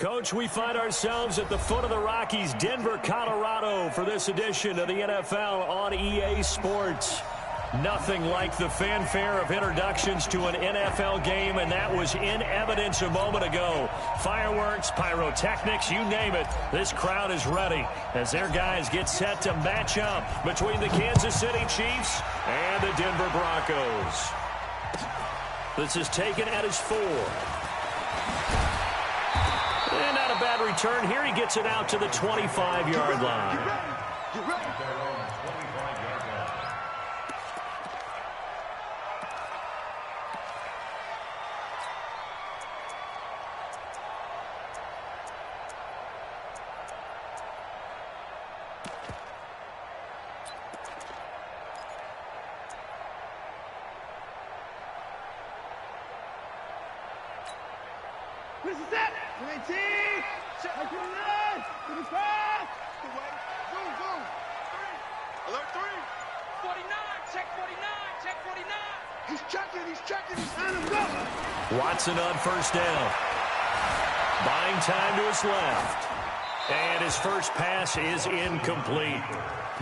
Coach, we find ourselves at the foot of the Rockies, Denver, Colorado, for this edition of the NFL on EA Sports. Nothing like the fanfare of introductions to an NFL game, and that was in evidence a moment ago. Fireworks, pyrotechnics, you name it. This crowd is ready as their guys get set to match up between the Kansas City Chiefs and the Denver Broncos. This is taken at his 4. And not a bad return here. He gets it out to the 25-yard line. This is it! 19! Check! I can run! To the pass! Zoom, zoom! 3! Alert 3! 49! Check 49! Check 49! He's checking! He's on him, go! Watson on first down. Buying time to his left. And his first pass is incomplete.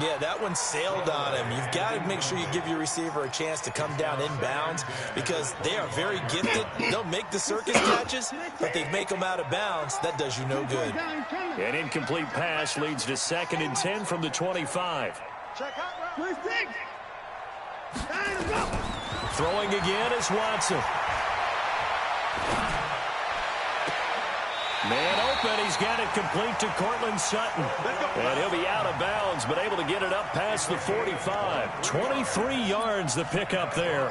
Yeah, that one sailed on him. You've got to make sure you give your receiver a chance to come down inbounds because they are very gifted. They'll make the circus catches, but they make them out of bounds. That does you no good. An incomplete pass leads to 2nd and 10 from the 25. Check out, 26! Throwing again is Watson. Man open, he's got it complete to Cortland Sutton. And he'll be out of bounds, but able to get it up past the 45. 23 yards the pickup there.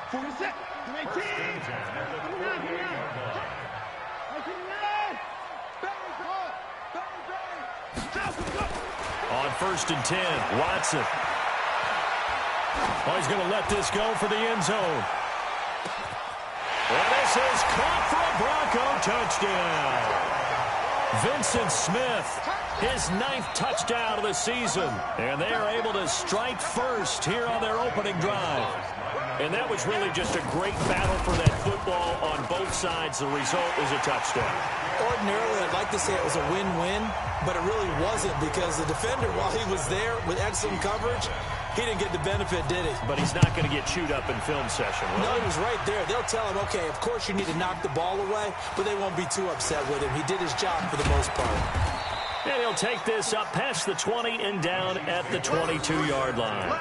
46, 19, On 1st and 10, Watson. Oh, he's going to let this go for the end zone. And this is caught for a Bronco touchdown. Vincent Smith, his 9th touchdown of the season. And they are able to strike first here on their opening drive. And that was really just a great battle for that football on both sides. The result was a touchdown. Ordinarily, I'd like to say it was a win-win, but it really wasn't because the defender, while he was there with excellent coverage, he didn't get the benefit, did he? But he's not going to get chewed up in film session, No, he was right there. They'll tell him, okay, of course you need to knock the ball away, but they won't be too upset with him. He did his job for the most part. And he'll take this up past the 20 and down at the 22-yard line.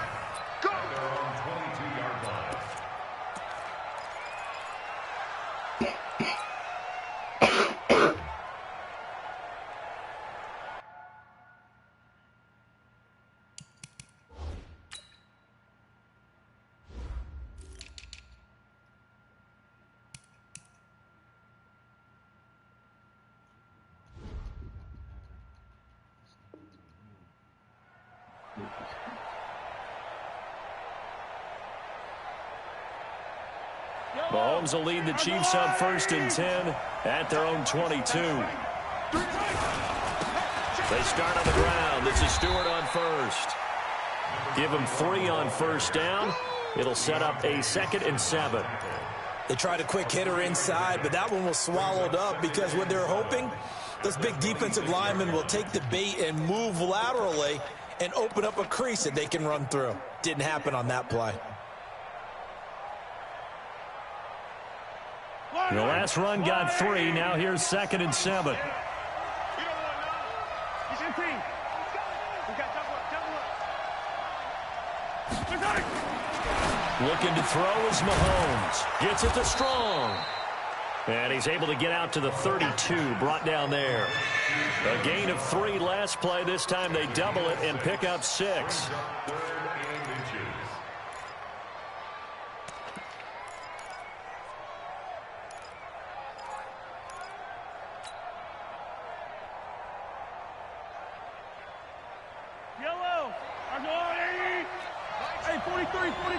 Mahomes will lead the Chiefs up 1st and 10 at their own 22. They start on the ground. This is Stewart on first. Give him 3 on first down. It'll set up a 2nd and 7. They tried a quick hitter inside, but that one was swallowed up because what they're hoping, those big defensive linemen will take the bait and move laterally and open up a crease that they can run through. Didn't happen on that play. The last run got 3. Now here's 2nd and 7. Looking to throw is Mahomes. Gets it to Strong. And he's able to get out to the 32, brought down there. A gain of 3 last play. This time they double it and pick up 6. Yellow! Hey, 43, 15!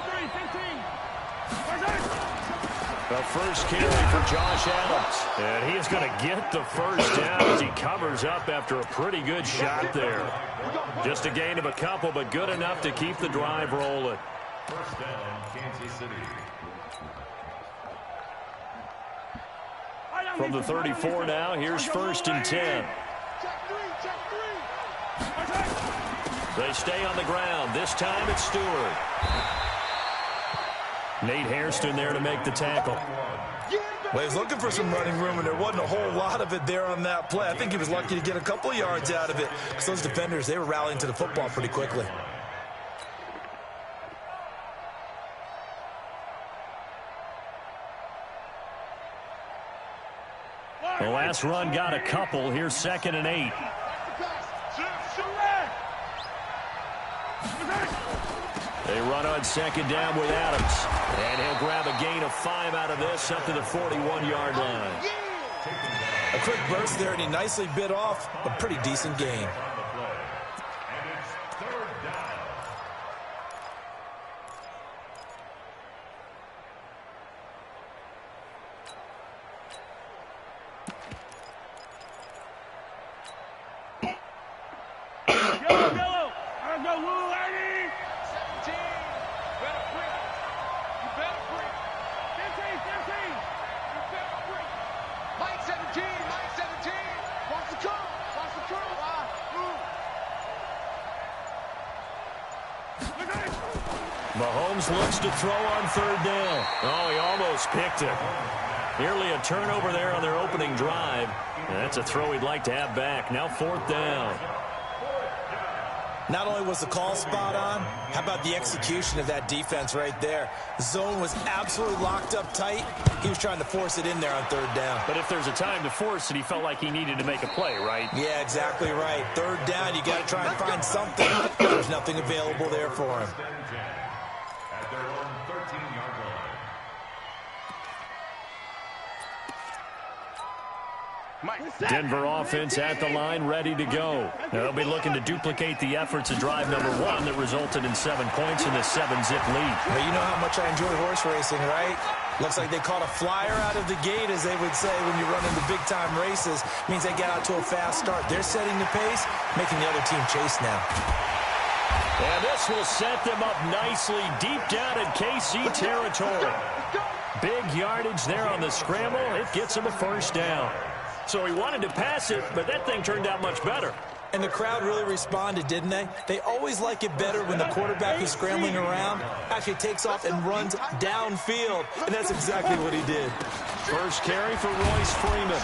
The first carry for Josh Adams. And he is going to get the first down as he covers up after a pretty good shot there. Just a gain of a couple, but good enough to keep the drive rolling. First down, Kansas City. From the 34 now, here's 1st and 10. They stay on the ground. This time it's Stewart. Nate Hairston there to make the tackle. Well, he was looking for some running room, and there wasn't a whole lot of it there on that play. I think he was lucky to get a couple of yards out of it, because those defenders, they were rallying to the football pretty quickly. The last run got a couple. Here's 2nd and 8. They run on 2nd down with Adams. And he'll grab a gain of 5 out of this up to the 41-yard line. A quick burst there, and he nicely bit off a pretty decent gain. Mahomes looks to throw on 3rd down. Oh, he almost picked it. Nearly a turnover there on their opening drive. And that's a throw he'd like to have back. Now 4th down. Not only was the call spot on, how about the execution of that defense right there? The zone was absolutely locked up tight. He was trying to force it in there on 3rd down. But if there's a time to force it, he felt like he needed to make a play, right? Yeah, exactly right. 3rd down, you got to try and find something. There's nothing available there for him. Denver offense at the line, ready to go. They'll be looking to duplicate the efforts of drive number 1 that resulted in 7 points in the 7-zip lead. Well, you know how much I enjoy horse racing, right? Looks like they caught a flyer out of the gate, as they would say when you run into big-time races. Means they get out to a fast start. They're setting the pace, making the other team chase now. And this will set them up nicely deep down in KC territory. Big yardage there on the scramble. It gets him a 1st down. So he wanted to pass it, but that thing turned out much better. And the crowd really responded, didn't they? They always like it better when the quarterback who's scrambling around actually takes off and runs downfield. And that's exactly what he did. First carry for Royce Freeman.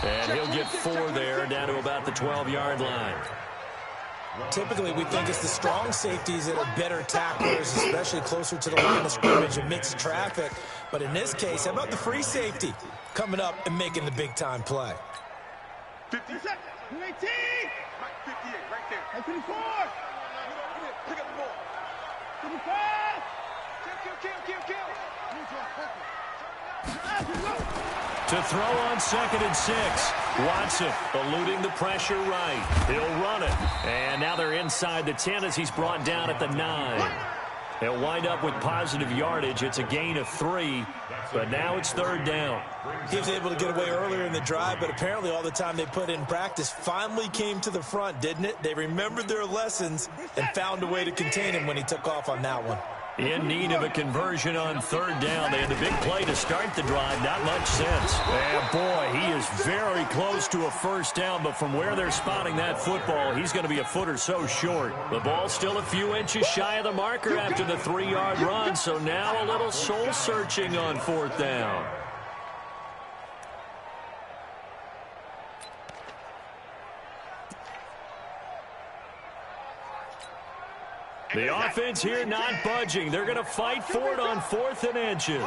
And he'll get 4 there, down to about the 12-yard line. Typically, we think it's the strong safeties that are better tacklers, especially closer to the line of scrimmage amidst traffic. But in this case, how about the free safety coming up and making the big-time play? 50 seconds. 18. 58 right there. 24. Pick up the ball. 25. Kill. To throw on 2nd and 6. Watson eluding the pressure right. He'll run it. And now they're inside the 10 as he's brought down at the 9. They'll wind up with positive yardage. It's a gain of 3, but now it's 3rd down. He was able to get away earlier in the drive, but apparently all the time they put in practice finally came to the front, didn't it? They remembered their lessons and found a way to contain him when he took off on that one. In need of a conversion on 3rd down. They had the big play to start the drive. Not much since. And boy, he is very close to a 1st down, but from where they're spotting that football, he's going to be a foot or so short. The ball's still a few inches shy of the marker after the 3-yard run, so now a little soul-searching on 4th down. The offense here not budging. They're going to fight for it on 4th and inches.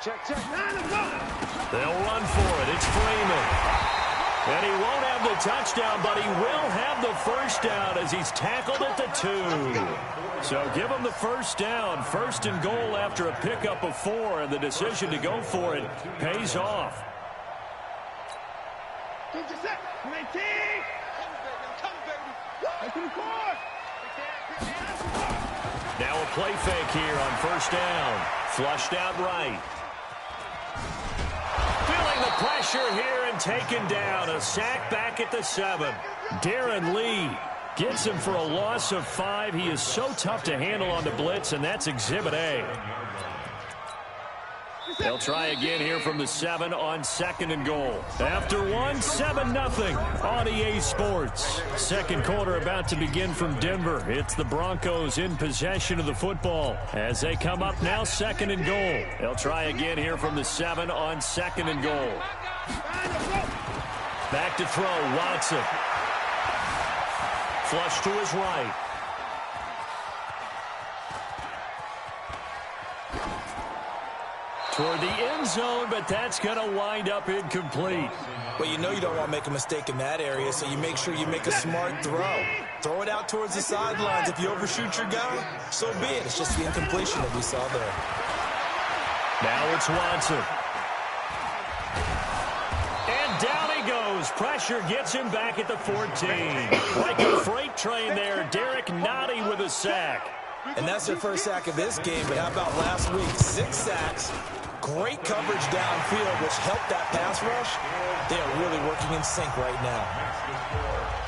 Check. They'll run for it. It's Freeman. And he won't have the touchdown, but he will have the 1st down as he's tackled at the 2. So give him the 1st down. 1st and goal after a pickup of 4, and the decision to go for it pays off. 19. Come, baby. Now a play fake here on 1st down. Flushed out right. Feeling the pressure here and taken down. A sack back at the 7. Darren Lee gets him for a loss of 5. He is so tough to handle on the blitz, and that's Exhibit A. They'll try again here from the 7 on 2nd and goal. After one, 7-0 on EA Sports. Second quarter about to begin from Denver. It's the Broncos in possession of the football as they come up now 2nd and goal. They'll try again here from the 7 on 2nd and goal. Back to throw, Watson. Flush to his right. Toward the end zone, but that's going to wind up incomplete. Well, you know you don't want to make a mistake in that area, so you make sure you make a smart throw. Throw it out towards the sidelines. If you overshoot your guy, so be it. It's just the incompletion that we saw there. Now it's Watson. And down he goes. Pressure gets him back at the 14. Like a freight train there, Derek Nottie with a sack. And that's their first sack of this game, but how about last week? 6 sacks. Great coverage downfield, which helped that pass rush. They are really working in sync right now.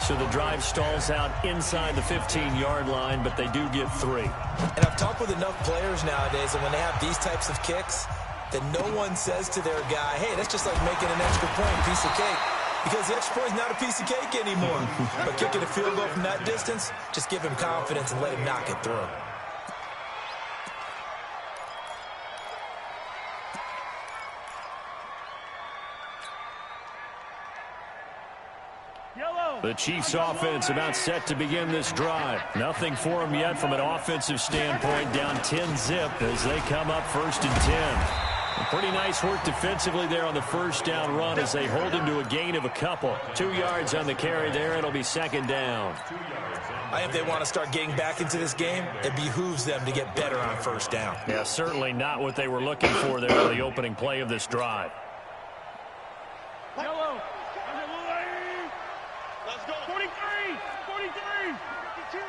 So the drive stalls out inside the 15-yard line, but they do get 3. And I've talked with enough players nowadays, and when they have these types of kicks, that no one says to their guy, hey, that's just like making an extra point, piece of cake. Because the extra point is not a piece of cake anymore. But kicking a field goal from that distance, just give him confidence and let him knock it through. The Chiefs offense about set to begin this drive. Nothing for them yet from an offensive standpoint, down 10-0 as they come up 1st and 10. Pretty nice work defensively there on the first down run as they hold him to a gain of a couple. 2 yards on the carry there. It'll be 2nd down. I think they want to start getting back into this game. It behooves them to get better on 1st down. Yeah, certainly not what they were looking for there on the opening play of this drive. Yellow. Let's go. 43. 43. 52.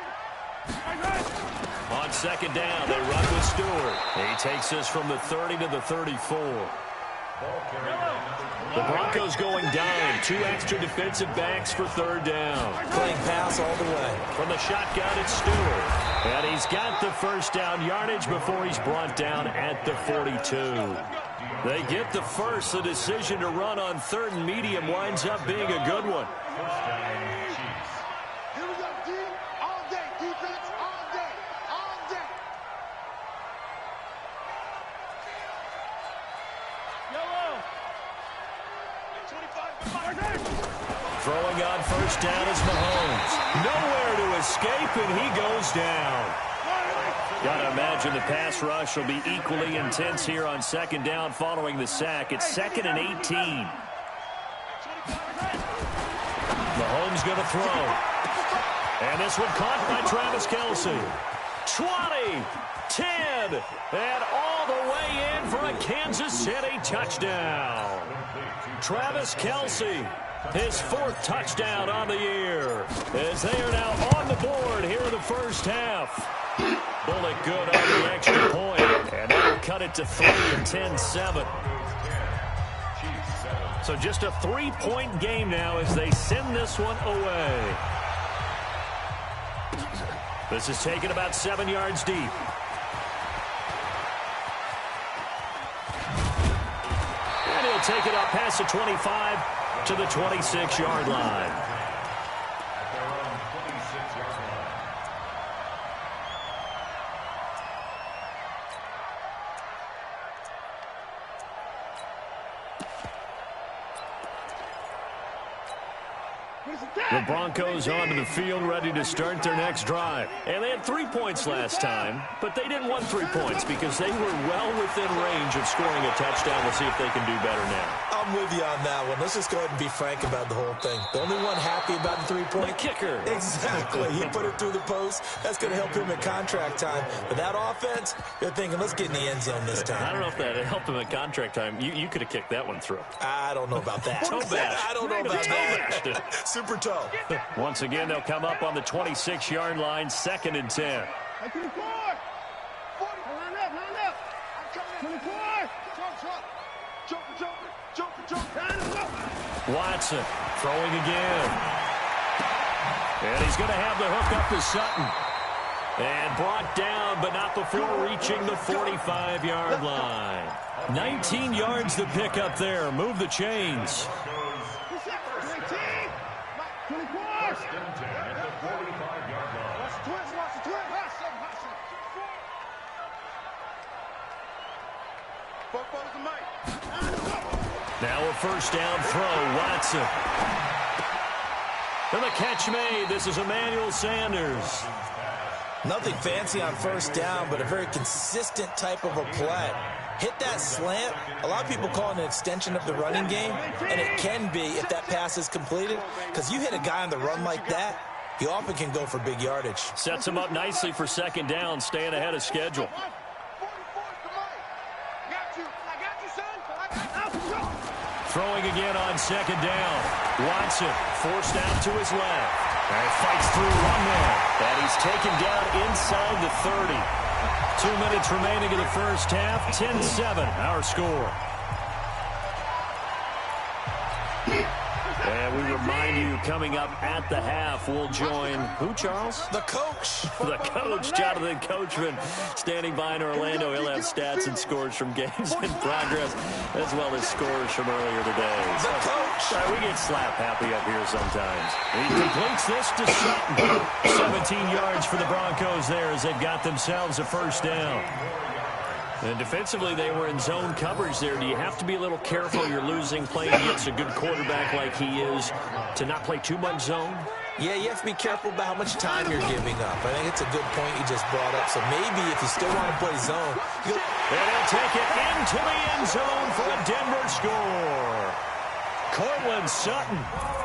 On 2nd down, they run with Stewart. He takes us from the 30 to the 34. The Broncos going down. 2 extra defensive backs for 3rd down. Playing pass all the way. From the shotgun, it's Stewart. And he's got the 1st down yardage before he's brought down at the 42. They get the first. The decision to run on 3rd and medium winds up being a good one. Here we go, D. All day. Defense all day. All day. Yellow. 25. Throwing on 1st down is Mahomes. Nowhere to escape, and he goes down. Got to imagine the pass rush will be equally intense here on 2nd down following the sack. It's 2nd and 18. Mahomes going to throw. And this one caught by Travis Kelce. 20, 10, and all the way in for a Kansas City touchdown. Travis Kelce, his 4th touchdown on the year, as they are now on the board here in the first half. Bullet good on the extra point, and that'll cut it to 3 and 10-7. So just a 3-point game now as they send this one away. This is taken about 7 yards deep. And he'll take it up past the 25 to the 26-yard line. The Broncos onto the field ready to start their next drive. And they had 3 points last time, but they didn't want 3 points because they were well within range of scoring a touchdown. We'll see if they can do better now. I'm with you on that one. Let's just go ahead and be frank about the whole thing. The only one happy about the 3-point? The kicker. Exactly. He put it through the post. That's going to help him at contract time. But that offense, they're thinking, let's get in the end zone this time. I don't know if that helped him at contract time. You could have kicked that one through. I don't know about that. I don't know about that. Super toe. Once again, they'll come up on the 26-yard line, 2nd and 10. 24. 40. Line up. 24. Jump. Watson throwing again. And he's going to have the hook up to Sutton. And brought down, but not before reaching the 45-yard line. 19 yards to pick up there. Move the chains. Now a first down throw, Watson. And the catch made. This is Emmanuel Sanders. Nothing fancy on first down, but a very consistent type of a play. Hit that slant. A lot of people call it an extension of the running game, and it can be if that pass is completed, because you hit a guy on the run like that, he often can go for big yardage. Sets him up nicely for second down, staying ahead of schedule. Throwing again on second down. Watson forced out to his left. And fights through one man. And he's taken down inside the 30. 2 minutes remaining in the first half. 10-7, our score. And we remind you, coming up at the half, we'll join who, Charles? The coach. The coach, Jonathan Coachman, standing by in Orlando. He'll have stats and scores from games in progress, as well as scores from earlier today. The coach. We get slap happy up here sometimes. He completes this to Sutton. 17 yards for the Broncos there as they've got themselves a first down. And defensively, they were in zone coverage there. Do you have to be a little careful? You're losing playing against a good quarterback like he is to not play too much zone? Yeah, you have to be careful about how much time you're giving up. I think it's a good point you just brought up. So maybe if you still want to play zone. And he'll take it into the end zone for a Denver score. Cortland Sutton,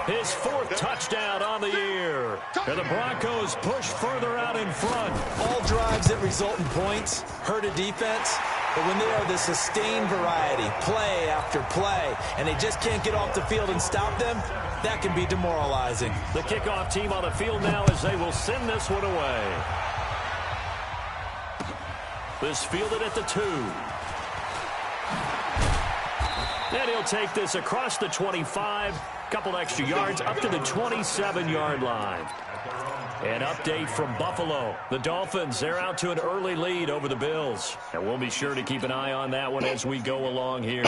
his 4th touchdown on the year. And the Broncos push further out in front. All drives that result in points hurt a defense, but when they are the sustained variety, play after play, and they just can't get off the field and stop them, that can be demoralizing. The kickoff team on the field now as they will send this one away. This fielded at the 2. And he'll take this across the 25, couple extra yards, up to the 27-yard line. An update from Buffalo. The Dolphins, they're out to an early lead over the Bills. And we'll be sure to keep an eye on that one as we go along here.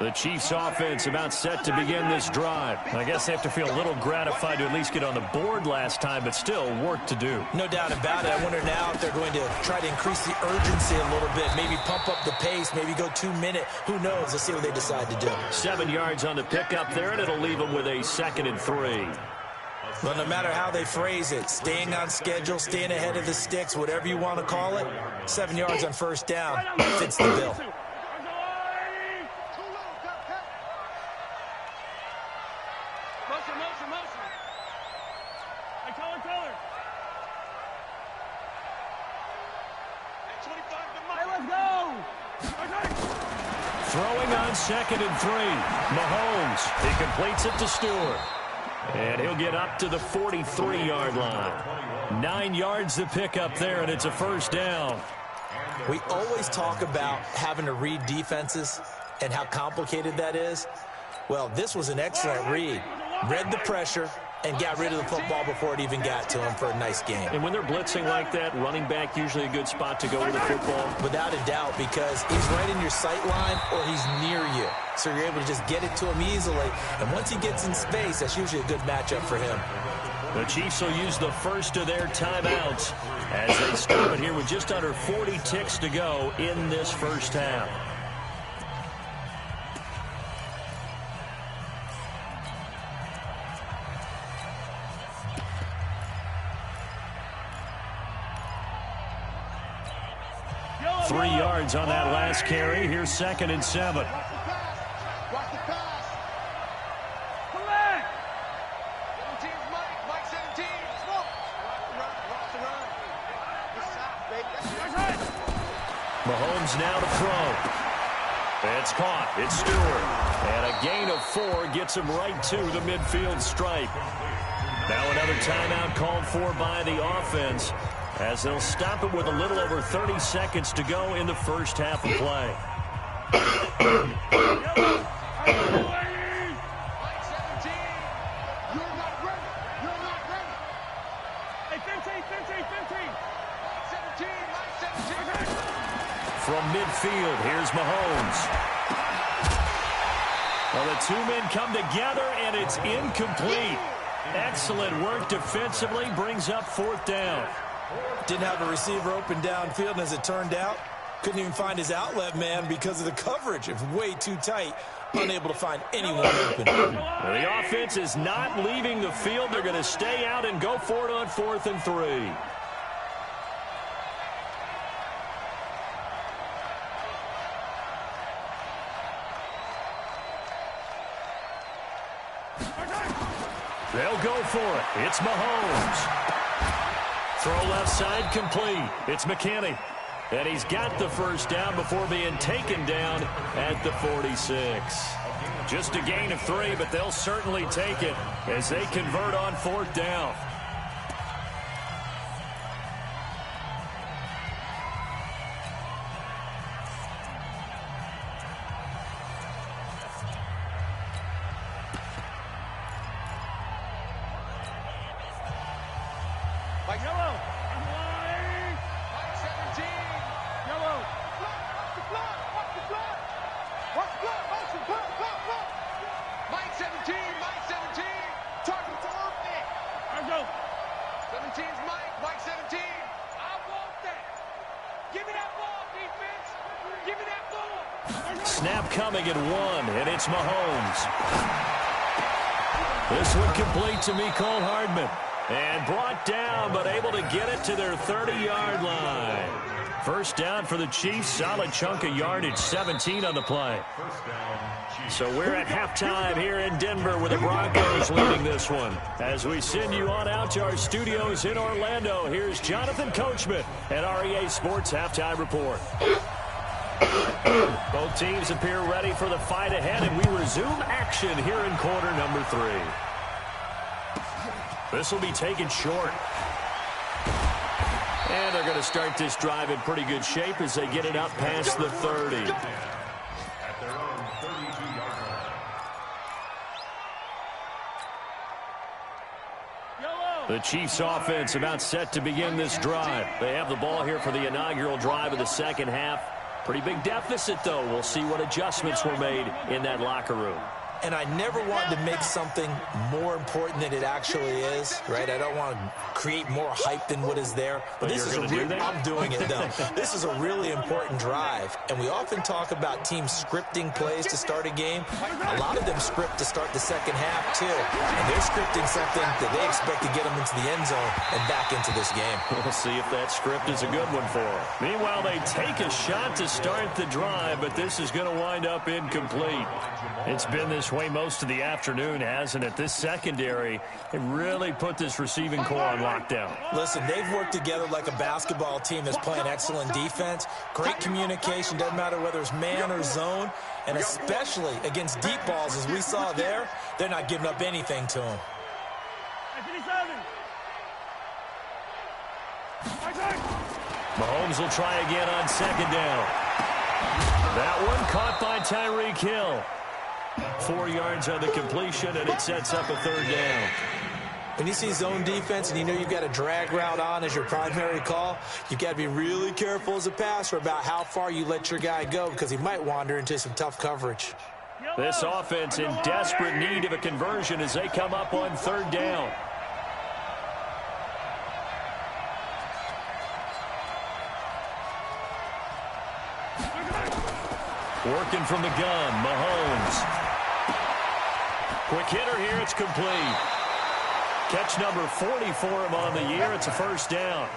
The Chiefs offense about set to begin this drive. I guess they have to feel a little gratified to at least get on the board last time, but still work to do. No doubt about it. I wonder now if they're going to try to increase the urgency a little bit, maybe pump up the pace, maybe go 2-minute. Who knows? Let's see what they decide to do. 7 yards on the pickup there, and it'll leave them with a 2nd and 3. Well, no matter how they phrase it, staying on schedule, staying ahead of the sticks, whatever you want to call it, 7 yards on first down fits the bill. Throwing on 2nd and 3. Mahomes, he completes it to Stewart. And he'll get up to the 43-yard line. 9 yards to pick up there, and it's a first down. We always talk about having to read defenses and how complicated that is. Well, this was an excellent read. Read the pressure and got rid of the football before it even got to him for a nice game. And when they're blitzing like that, running back usually a good spot to go with the football? Without a doubt, because he's right in your sight line or he's near you. So you're able to just get it to him easily. And once he gets in space, that's usually a good matchup for him. The Chiefs will use the first of their timeouts as they stop it here with just under 40 ticks to go in this first half. Three yards on that last carry. Here's 2nd and 7. Mahomes now to throw. It's caught. It's Stewart. And a gain of 4 gets him right to the midfield stripe. Now another timeout called for by the offense, as they'll stop it with a little over 30 seconds to go in the first half of play. from midfield. Here's Mahomes. Well, the two men come together, and it's incomplete. Excellent work defensively, brings up 4th down. Didn't have a receiver open downfield, and as it turned out, couldn't even find his outlet man because of the coverage. It was way too tight, unable to find anyone open. Well, the offense is not leaving the field. They're going to stay out and go for it on 4th and 3. They'll go for it. It's Mahomes. Throw left side complete. It's McKinney. And he's got the first down before being taken down at the 46. Just a gain of 3, but they'll certainly take it as they convert on 4th down. Snap coming at 1, and it's Mahomes. This one complete to Mecole Hardman. And brought down, but able to get it to their 30-yard line. First down for the Chiefs. Solid chunk of yardage, 17 on the play. So we're at halftime here in Denver with the Broncos leading this one. As we send you on out to our studios in Orlando, here's Jonathan Coachman at REA Sports Halftime Report. Both teams appear ready for the fight ahead, and we resume action here in quarter number 3. This will be taken short. And they're going to start this drive in pretty good shape as they get it up past the 30. The Chiefs offense about set to begin this drive. They have the ball here for the inaugural drive of the second half. Pretty big deficit, though. We'll see what adjustments were made in that locker room. And I never wanted to make something more important than it actually is, right? I don't want to create more hype than what is there. But this is I'm doing it, though. This is a really important drive. And we often talk about teams scripting plays to start a game. A lot of them script to start the second half, too. And they're scripting something that they expect to get them into the end zone and back into this game. We'll see if that script is a good one for them. Meanwhile, they take a shot to start the drive, but this is going to wind up incomplete. It's been this way most of the afternoon, hasn't it? This secondary, they really put this receiving core on lockdown. Listen, they've worked together like a basketball team that's playing excellent defense. Great communication, doesn't matter whether it's man or zone. And especially against deep balls, as we saw there, they're not giving up anything to them. Mahomes will try again on second down. That one caught by Tyreek Hill. 4 yards on the completion, and it sets up a third down. When you see zone defense and you know you've got a drag route on as your primary call, you've got to be really careful as a passer about how far you let your guy go because he might wander into some tough coverage. This offense in desperate need of a conversion as they come up on third down. Working from the gun, Mahomes. Quick hitter here, it's complete. Catch number 40 for him on the year. It's a first down.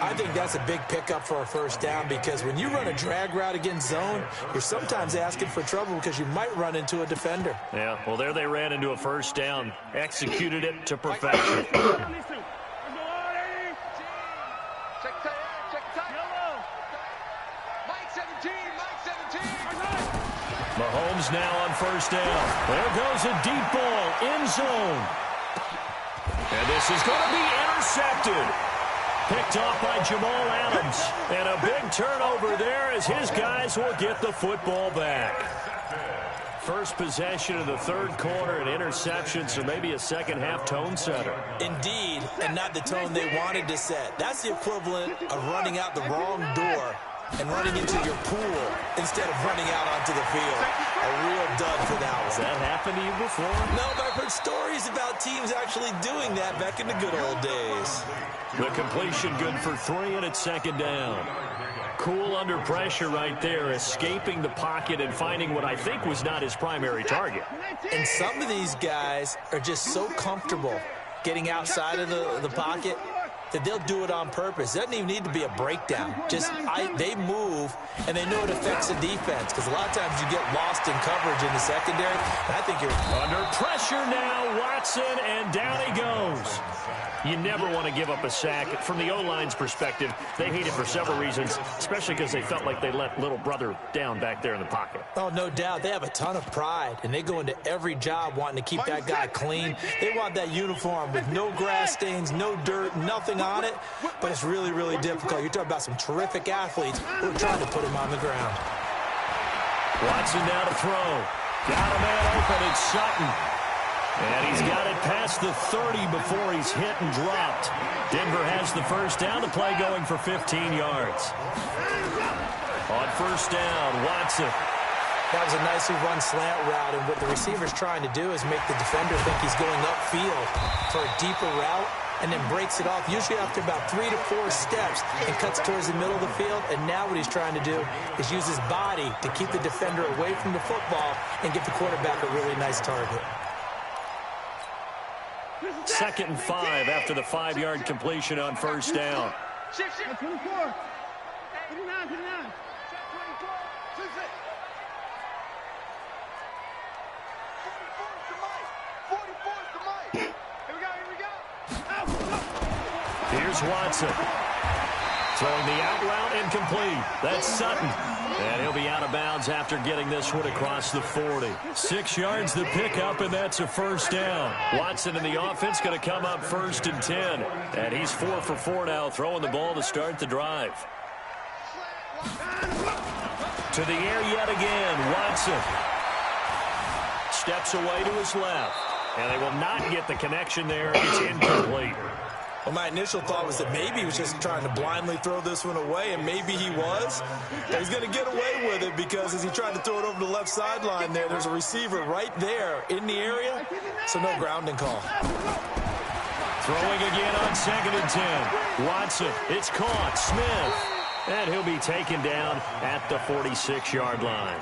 I think that's a big pickup for a first down because when you run a drag route against zone, you're sometimes asking for trouble because you might run into a defender. Yeah, well, there they ran into a first down. Executed it to perfection. Mahomes now on first down. There goes a deep ball, end zone. And this is going to be intercepted. Picked off by Jamal Adams. And a big turnover there as his guys will get the football back. First possession of the third quarter, an interception, so maybe a second-half tone setter. Indeed, and not the tone they wanted to set. That's the equivalent of running out the wrong door and running into your pool instead of running out onto the field. A real dud for that one. Has that happened to you before? No, but I've heard stories about teams actually doing that back in the good old days. The completion good for 3, and it's second down. Cool under pressure right there, escaping the pocket and finding what I think was not his primary target. And some of these guys are just so comfortable getting outside of the pocket that they'll do it on purpose. It doesn't even need to be a breakdown. They move, and they know it affects the defense, because a lot of times you get lost in coverage in the secondary, and I think you're under pressure now. Watson, and down he goes. You never want to give up a sack. From the O-line's perspective, they hate it for several reasons, especially because they felt like they let little brother down back there in the pocket. Oh, no doubt. They have a ton of pride, and they go into every job wanting to keep that guy clean. They want that uniform with no grass stains, no dirt, nothing on it, but it's really, really difficult. You're talking about some terrific athletes who are trying to put him on the ground. Watson now to throw. Got a man open. It's Sutton. And he's got it past the 30 before he's hit and dropped. Denver has the first down. The play going for 15 yards. On first down, Watson. That was a nicely run slant route, and what the receiver's trying to do is make the defender think he's going upfield for a deeper route, and then breaks it off, usually after about 3 to 4 steps, and cuts towards the middle of the field. And now what he's trying to do is use his body to keep the defender away from the football and get the quarterback a really nice target. 2nd and 5 after the 5-yard completion on first down. 24. 29, 29. Here's Watson. Throwing the out route incomplete. That's Sutton. And he'll be out of bounds after getting this one across the 40. 6 yards the pickup, and that's a first down. Watson and the offense going to come up 1st and 10. And he's 4 for 4 now, throwing the ball to start the drive. To the air yet again, Watson. Steps away to his left. And they will not get the connection there. It's incomplete. Well, my initial thought was that maybe he was just trying to blindly throw this one away, and maybe he was. But he's going to get away with it, because as he tried to throw it over the left sideline there's a receiver right there in the area, so no grounding call. Throwing again on 2nd and 10. Watson, it's caught. Smith, and he'll be taken down at the 46-yard line.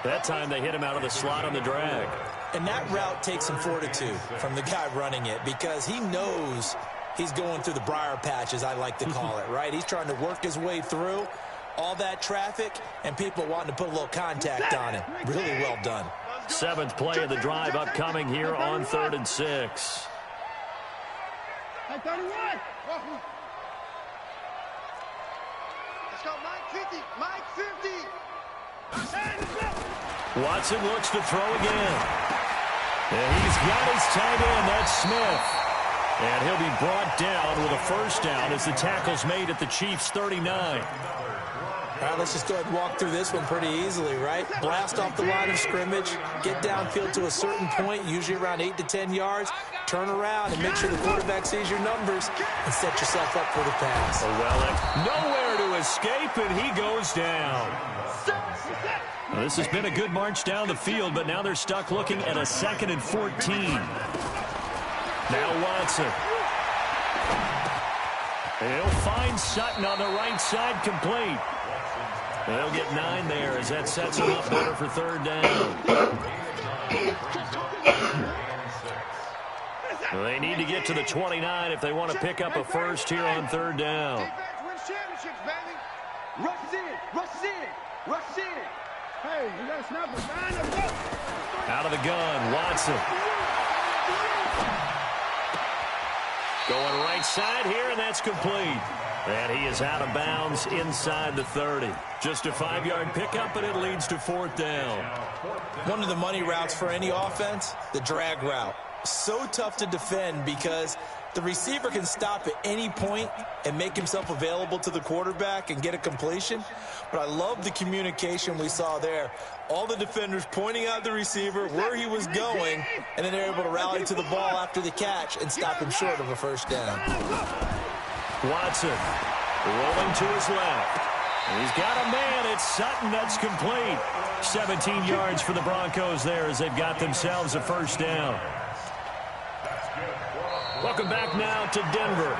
That time they hit him out of the slot on the drag. And that route takes some fortitude from the guy running it, because he knows he's going through the briar patch, as I like to call it, right? He's trying to work his way through all that traffic and people wanting to put a little contact on it. Really well done. 7th play of the drive upcoming here on 3rd and 6. Let's go, Mike 50. Mike 50. Watson looks to throw again. And he's got his tight end. That's Smith. And he'll be brought down with a first down as the tackle's made at the Chiefs' 39. All right, let's just go ahead and walk through this one pretty easily, right? Blast off the line of scrimmage, get downfield to a certain point, usually around 8 to 10 yards, turn around and make sure the quarterback sees your numbers and set yourself up for the pass. Oh, well, nowhere to escape, and he goes down. Well, this has been a good march down the field, but now they're stuck looking at a 2nd and 14. Now Watson. He'll find Sutton on the right side, complete. They'll get 9 there as that sets him up better for 3rd down. Well, they need to get to the 29 if they want to pick up a first here on 3rd down. Rush in, rush in, rush in. Hey, you got to snap the line up. Out of the gun, Watson. Going right side here, and that's complete. And he is out of bounds inside the 30. Just a 5-yard pickup, and it leads to 4th down. One of the money routes for any offense, the drag route. So tough to defend because the receiver can stop at any point and make himself available to the quarterback and get a completion. But I love the communication we saw there. All the defenders pointing out the receiver, where he was going, and then they're able to rally to the ball after the catch and stop him short of a first down. Watson rolling to his left. He's got a man. It's Sutton. That's complete. 17 yards for the Broncos there as they've got themselves a first down. Welcome back now to Denver.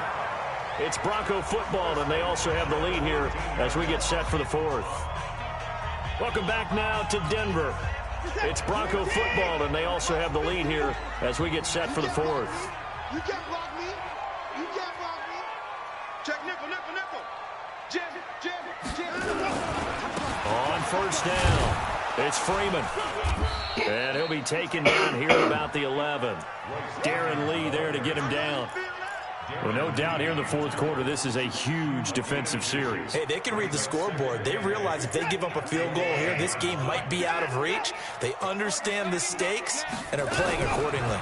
It's Bronco football, and they also have the lead here as we get set for the fourth. Welcome back now to Denver. It's Bronco football, and they also have the lead here as we get set for the fourth. You can't block me. You can't block me. Check nickel, nickel, nickel. Jam, jam, jam. On first down, it's Freeman. And he'll be taken down here at about the 11. Darren Lee there to get him down. Well, no doubt here in the fourth quarter, this is a huge defensive series. Hey, they can read the scoreboard. They realize if they give up a field goal here, this game might be out of reach. They understand the stakes and are playing accordingly.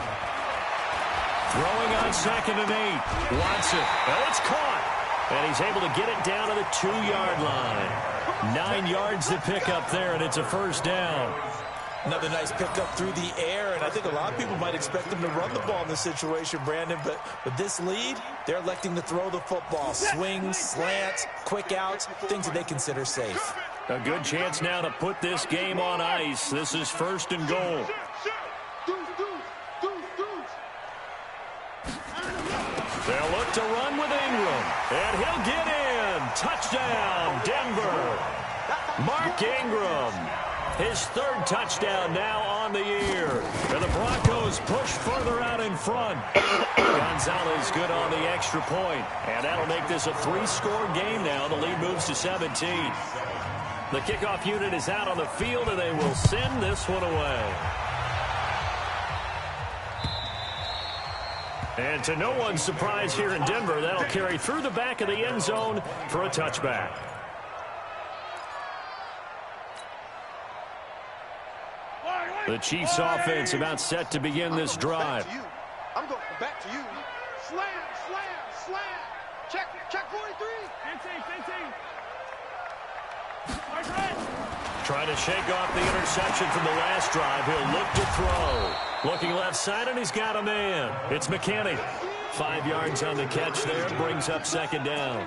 Throwing on 2nd and 8. Watson. Well, it's caught. And he's able to get it down to the 2-yard line. 9 yards to pick up there, and it's a first down. Another nice pickup through the air, and I think a lot of people might expect them to run the ball in this situation, Brandon, but with this lead, they're electing to throw the football. Swings, slants, quick outs, things that they consider safe. A good chance now to put this game on ice. This is 1st and goal. They'll look to run with Ingram, and he'll get in. Touchdown, Denver. Mark Ingram. His 3rd touchdown now on the year. And the Broncos push further out in front. Gonzalez good on the extra point. And that'll make this a 3-score game now. The lead moves to 17. The kickoff unit is out on the field, and they will send this one away. And to no one's surprise here in Denver, that'll carry through the back of the end zone for a touchback. The Chiefs offense about set to begin this drive. I'm going back to you. Slam, slam, slam. Check 43. 15. Trying to shake off the interception from the last drive. He'll look to throw. Looking left side, and he's got a man. It's McKinney. 5 yards on the catch there. Brings up 2nd down.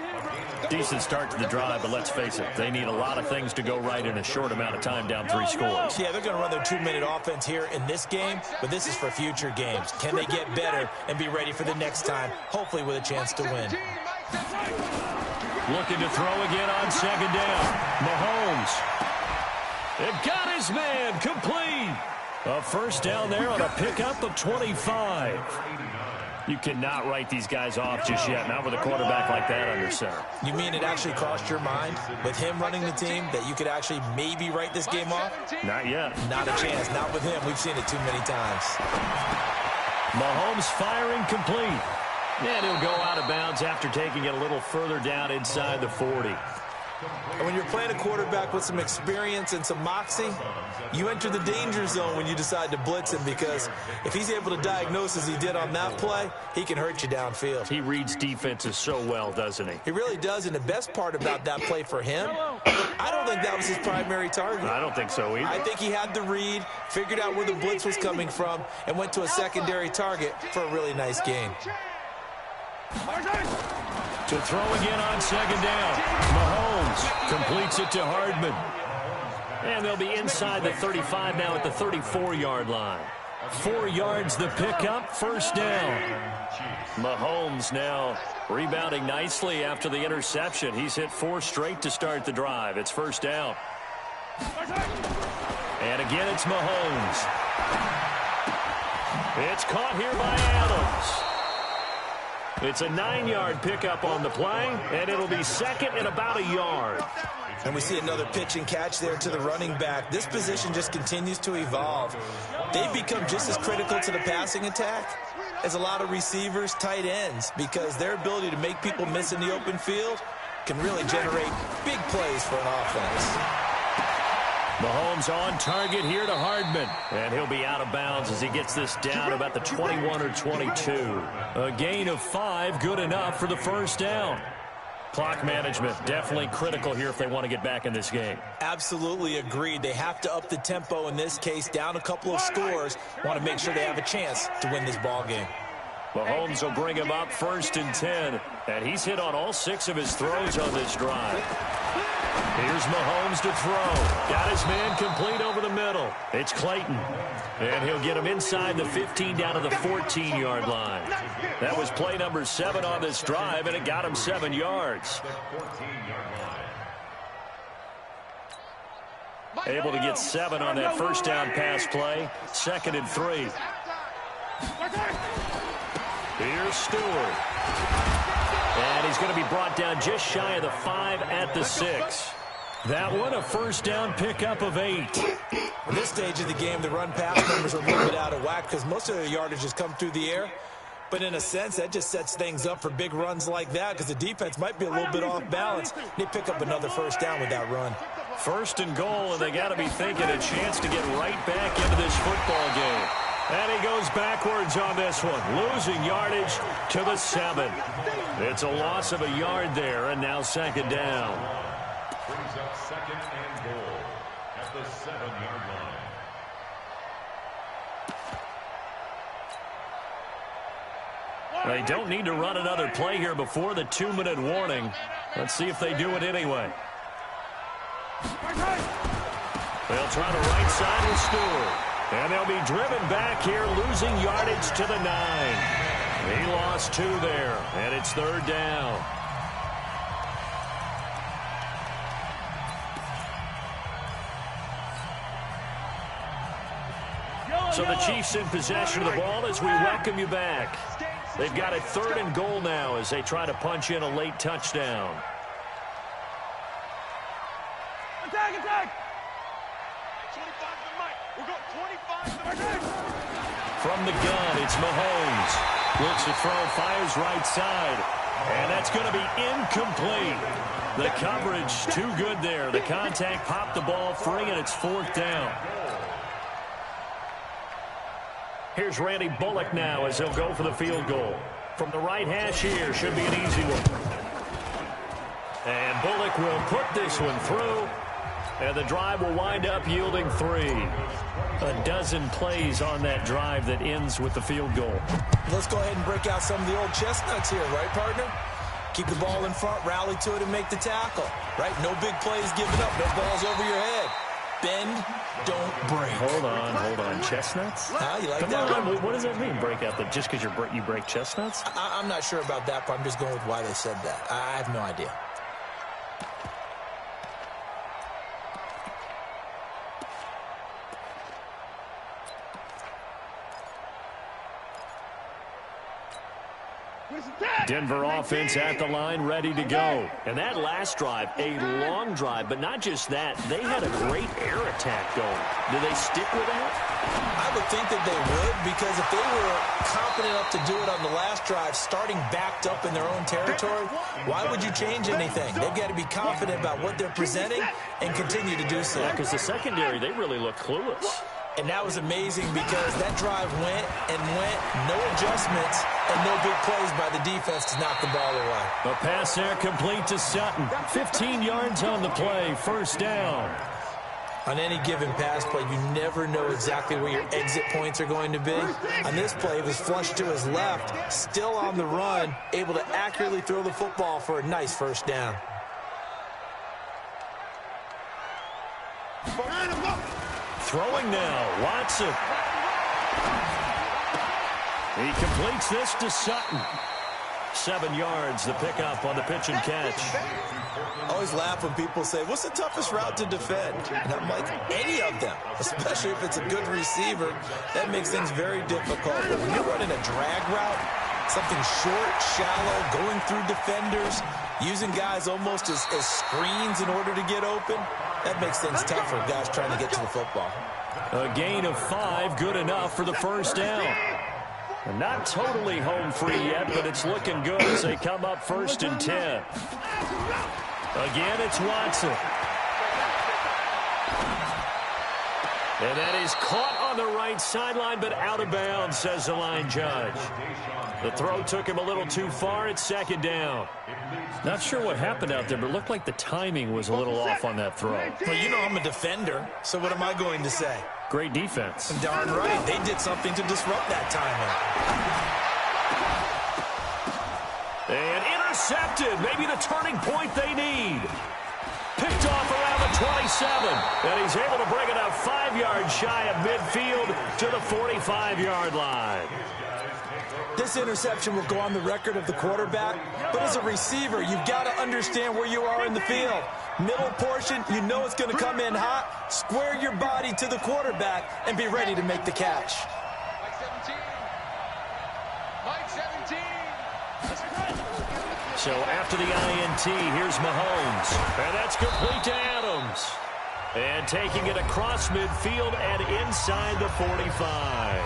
Decent start to the drive, but let's face it, they need a lot of things to go right in a short amount of time down 3 scores. Yeah, they're going to run their 2-minute offense here in this game, but this is for future games. Can they get better and be ready for the next time, hopefully with a chance to win? Looking to throw again on 2nd down. Mahomes. They've got his man complete. A first down there on a pickup of 25. You cannot write these guys off just yet, not with a quarterback like that under center. You mean it actually crossed your mind with him running the team that you could actually maybe write this game off? Not yet. Not a chance. Not with him. We've seen it too many times. Mahomes firing complete. And he'll go out of bounds after taking it a little further down inside the 40. And when you're playing a quarterback with some experience and some moxie, you enter the danger zone when you decide to blitz him, because if he's able to diagnose as he did on that play, he can hurt you downfield. He reads defenses so well, doesn't he? He really does, and the best part about that play for him, I don't think that was his primary target. I don't think so either. I think he had the read, figured out where the blitz was coming from, and went to a secondary target for a really nice gain. To throw again on 2nd down. Mahomes completes it to Hardman. And they'll be inside the 35 now at the 34-yard line. 4 yards the pickup, first down. Mahomes now rebounding nicely after the interception. He's hit 4 straight to start the drive. It's first down. And again, it's Mahomes. It's caught here by Adams. It's a 9-yard pickup on the play, and it'll be 2nd and about a yard. And we see another pitch and catch there to the running back. This position just continues to evolve. They've become just as critical to the passing attack as a lot of receivers, tight ends, because their ability to make people miss in the open field can really generate big plays for an offense. Mahomes on target here to Hardman. And he'll be out of bounds as he gets this down about the 21 or 22. A gain of 5, good enough for the first down. Clock management, definitely critical here if they want to get back in this game. Absolutely agreed. They have to up the tempo in this case, down a couple of scores. Want to make sure they have a chance to win this ball game. Mahomes will bring him up 1st and 10. And he's hit on all 6 of his throws on this drive. Here's Mahomes to throw. Got his man complete over the middle. It's Clayton. And he'll get him inside the 15 down to the 14-yard line. That was play number 7 on this drive, and it got him 7 yards. Able to get 7 on that first down pass play. 2nd and 3. Here's Stewart. And he's going to be brought down just shy of the 5 at the 6. That one, a first down pickup of 8. At this stage of the game, the run-pass numbers are a little bit out of whack because most of the yardage has come through the air. But in a sense, that just sets things up for big runs like that because the defense might be a little bit off balance. They pick up another first down with that run. 1st and goal, and they got to be thinking a chance to get right back into this football game. And he goes backwards on this one, losing yardage to the 7. It's a loss of a yard there, and now 2nd down. Brings up 2nd and goal at the 7-yard line. They don't need to run another play here before the 2-minute warning. Let's see if they do it anyway. They'll try the right side with Stewart. And they'll be driven back here, losing yardage to the 9. He lost 2 there, and it's 3rd down. So the Chiefs in possession of the ball as we welcome you back. They've got a 3rd and goal now as they try to punch in a late touchdown. Attack, attack! 25 to the mic. We're going 25 to the mic. From the gun, it's Mahomes. Looks to throw, fires right side. And that's going to be incomplete. The coverage too good there. The contact popped the ball free, and it's 4th down. Here's Randy Bullock now as he'll go for the field goal. From the right hash here, should be an easy one. And Bullock will put this one through. And the drive will wind up yielding 3. A dozen plays on that drive that ends with the field goal. Let's go ahead and break out some of the old chestnuts here, right, partner? Keep the ball in front, rally to it, and make the tackle, right? No big plays given up, no balls over your head. Bend, don't break. Hold on. Chestnuts? You like Come that on, one? what does that mean, break out? Just because you break chestnuts? I'm not sure about that, but I'm just going with why they said that. I have no idea. Denver offense at the line, ready to go. And that last drive, a long drive, but not just that. They had a great air attack going. Do they stick with that? I would think that they would, because if they were confident enough to do it on the last drive, starting backed up in their own territory, why would you change anything? They've got to be confident about what they're presenting and continue to do so. Yeah, because the secondary, they really look clueless. And that was amazing because that drive went and went, no adjustments, and no big plays by the defense to knock the ball away. The pass there complete to Sutton. 15 yards on the play, 1st down. On any given pass play, you never know exactly where your exit points are going to be. On this play, it was flushed to his left, still on the run, able to accurately throw the football for a nice 1st down. Throwing now, Watson. He completes this to Sutton. 7 yards, the pickup on the pitch and catch. I always laugh when people say, what's the toughest route to defend? And I'm like, any of them, especially if it's a good receiver. That makes things very difficult. But when you're running a drag route, something short, shallow, going through defenders, using guys almost as screens in order to get open, that makes things tough for guys trying to get to the football. A gain of 5, good enough for the 1st down. Not totally home free yet, but it's looking good as they come up 1st and 10. Again, it's Watson. And that is caught on the right sideline, but out of bounds, says the line judge. The throw took him a little too far. It's 2nd down. Not sure what happened out there, but it looked like the timing was a little off on that throw. Well, you know I'm a defender, so what am I going to say? Great defense. Darn right. They did something to disrupt that timing. intercepted. Maybe the turning point they need. Picked off around the 27, and he's able to bring it up 5 yards shy of midfield to the 45-yard line. This interception will go on the record of the quarterback, but as a receiver, you've got to understand where you are in the field. Middle portion, you know it's going to come in hot. Square your body to the quarterback and be ready to make the catch. Mike 17. So after the INT, here's Mahomes. And that's complete to Adams. And taking it across midfield and inside the 45.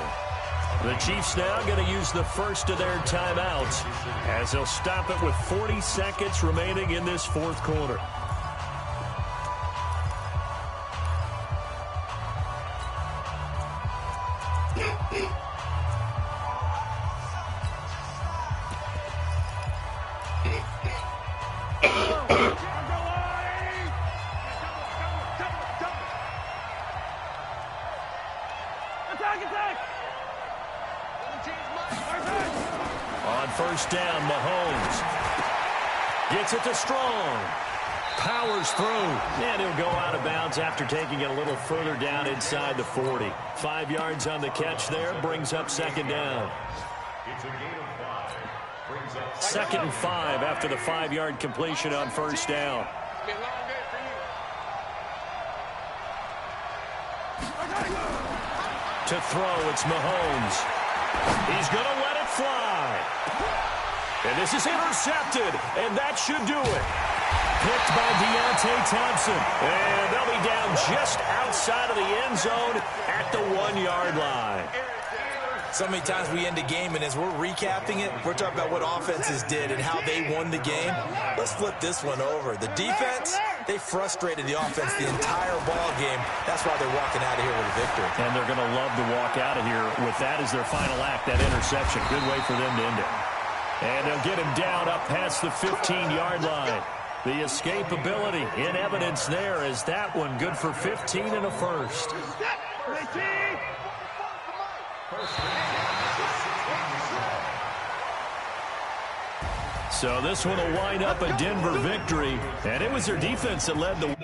The Chiefs now going to use the first of their timeouts as they'll stop it with 40 seconds remaining in this fourth quarter. On first down, Mahomes gets it to Strong. Powers through, and he'll go out of bounds after taking it a little further down inside the 40. 5 yards on the catch there, brings up second down. It's a gain of 5. Second and 5 after the 5-yard completion on first down. To throw, it's Mahomes. He's going to let it fly. And this is intercepted, and that should do it. Picked by Deontay Thompson. And they'll be down just outside of the end zone at the 1-yard line. So many times we end a game, and as we're recapping it, we're talking about what offenses did and how they won the game. Let's flip this one over. The defense, they frustrated the offense the entire ball game. That's why they're walking out of here with a victory. And they're going to love to walk out of here with that as their final act, that interception. Good way for them to end it. And they'll get him down up past the 15-yard line. The escapability in evidence there as that one good for 15 and a first. So this one will wind up a Denver victory, and it was their defense that led the